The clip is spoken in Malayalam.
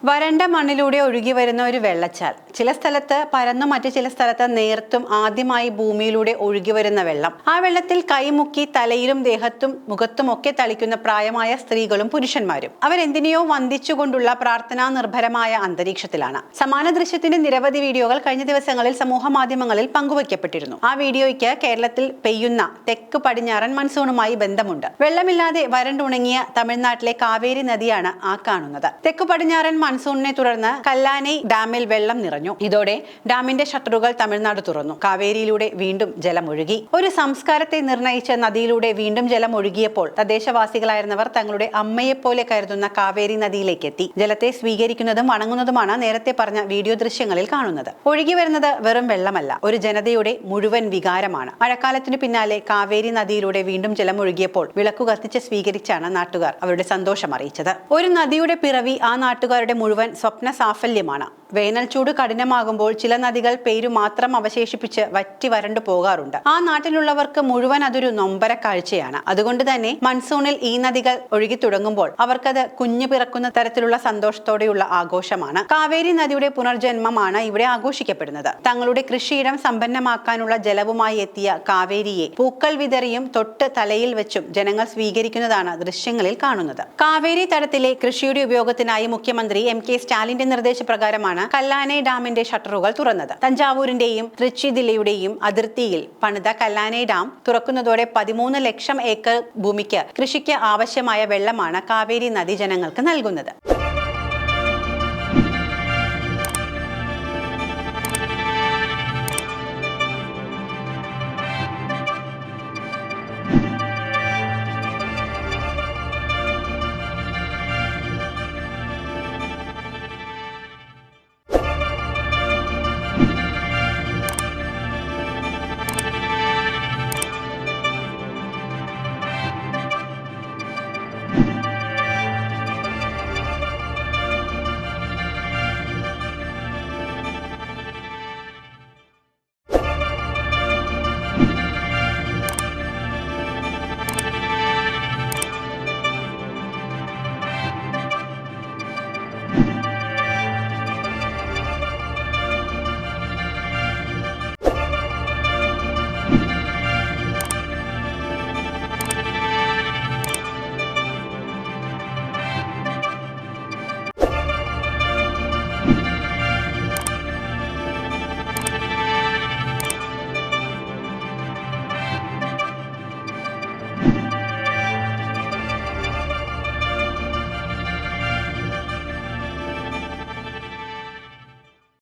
വരണ്ട മണ്ണിലൂടെ ഒഴുകി വരുന്ന ഒരു വെള്ളച്ചാൽ. ചില സ്ഥലത്ത് പരന്നും മറ്റു ചില സ്ഥലത്ത് നേർത്തും ആദ്യമായി ഭൂമിയിലൂടെ ഒഴുകി വരുന്ന വെള്ളം. ആ വെള്ളത്തിൽ കൈമുക്കി തലയിലും ദേഹത്തും മുഖത്തും ഒക്കെ തളിക്കുന്ന പ്രായമായ സ്ത്രീകളും പുരുഷന്മാരും. അവരെന്തിനെയോ വന്ദിച്ചുകൊണ്ടുള്ള പ്രാർത്ഥനാ നിർഭരമായ അന്തരീക്ഷത്തിലാണ്. സമാന ദൃശ്യത്തിന്റെ നിരവധി വീഡിയോകൾ കഴിഞ്ഞ ദിവസങ്ങളിൽ സമൂഹ മാധ്യമങ്ങളിൽ പങ്കുവയ്ക്കപ്പെട്ടിരുന്നു. ആ വീഡിയോയ്ക്ക് കേരളത്തിൽ പെയ്യുന്ന തെക്ക് പടിഞ്ഞാറൻ മൺസൂണുമായി ബന്ധമുണ്ട്. വെള്ളമില്ലാതെ വരണ്ടുണങ്ങിയ തമിഴ്നാട്ടിലെ കാവേരി നദിയാണ് ആ കാണുന്നത്. തെക്ക് പടിഞ്ഞാറൻ മൺസൂണിനെ തുടർന്ന് കല്ലാനൈ ഡാമിൽ വെള്ളം നിറഞ്ഞു. ഇതോടെ ഡാമിന്റെ ഷട്ടറുകൾ തമിഴ്നാട് തുറന്നു. കാവേരിയിലൂടെ വീണ്ടും ജലമൊഴുകി. ഒരു സംസ്കാരത്തെ നിർണയിച്ച നദിയിലൂടെ വീണ്ടും ജലം ഒഴുകിയപ്പോൾ തദ്ദേശവാസികളായിരുന്നവർ തങ്ങളുടെ അമ്മയെപ്പോലെ കരുതുന്ന കാവേരി നദിയിലേക്ക് എത്തി. ജലത്തെ സ്വീകരിക്കുന്നതും വണങ്ങുന്നതുമാണ് നേരത്തെ പറഞ്ഞ വീഡിയോ ദൃശ്യങ്ങളിൽ കാണുന്നത്. ഒഴുകി വരുന്നത് വെറും വെള്ളമല്ല, ഒരു ജനതയുടെ മുഴുവൻ വികാരമാണ്. മഴക്കാലത്തിനു പിന്നാലെ കാവേരി നദിയിലൂടെ വീണ്ടും ജലമൊഴുകിയപ്പോൾ വിളക്കു കത്തിച്ച് സ്വീകരിച്ചാണ് നാട്ടുകാർ അവരുടെ സന്തോഷം അറിയിച്ചത്. ഒരു നദിയുടെ പിറവി ആ നാട്ടുകാരുടെ മുഴുവൻ സ്വപ്ന സാഫല്യമാണ്. വേനൽ ചൂട് കഠിനമാകുമ്പോൾ ചില നദികൾ പേരു മാത്രം അവശേഷിപ്പിച്ച് വറ്റി വരണ്ടു പോകാറുണ്ട്. ആ നാട്ടിലുള്ളവർക്ക് മുഴുവൻ അതൊരു നൊമ്പര കാഴ്ചയാണ്. അതുകൊണ്ട് തന്നെ മൺസൂണിൽ ഈ നദികൾ ഒഴുകി തുടങ്ങുമ്പോൾ അവർക്കത് കുഞ്ഞു പിറക്കുന്ന തരത്തിലുള്ള സന്തോഷത്തോടെയുള്ള ആഘോഷമാണ്. കാവേരി നദിയുടെ പുനർജന്മമാണ് ഇവിടെ ആഘോഷിക്കപ്പെടുന്നത്. തങ്ങളുടെ കൃഷിയിടം സമ്പന്നമാക്കാനുള്ള ജലവുമായി എത്തിയ കാവേരിയെ പൂക്കൾ വിതറിയും തൊട്ട് തലയിൽ വെച്ചും ജനങ്ങൾ സ്വീകരിക്കുന്നതാണ് ദൃശ്യങ്ങളിൽ കാണുന്നത്. കാവേരി തടത്തിലെ കൃഷിയുടെ ഉപയോഗത്തിനായി മുഖ്യമന്ത്രി MK സ്റ്റാലിന്റെ നിർദ്ദേശപ്രകാരമാണ് കല്ലാനൈ ഡാമിന്റെ ഷട്ടറുകൾ തുറന്നത്. തഞ്ചാവൂരിന്റെയും തൃച്ചി ജില്ലയുടെയും അതിർത്തിയിൽ പണിത കല്ലാനൈ ഡാം തുറക്കുന്നതോടെ 13 ലക്ഷം ഏക്കർ ഭൂമിക്ക് കൃഷിക്ക് ആവശ്യമായ വെള്ളമാണ് കാവേരി നദി ജനങ്ങൾക്ക് നൽകുന്നത്.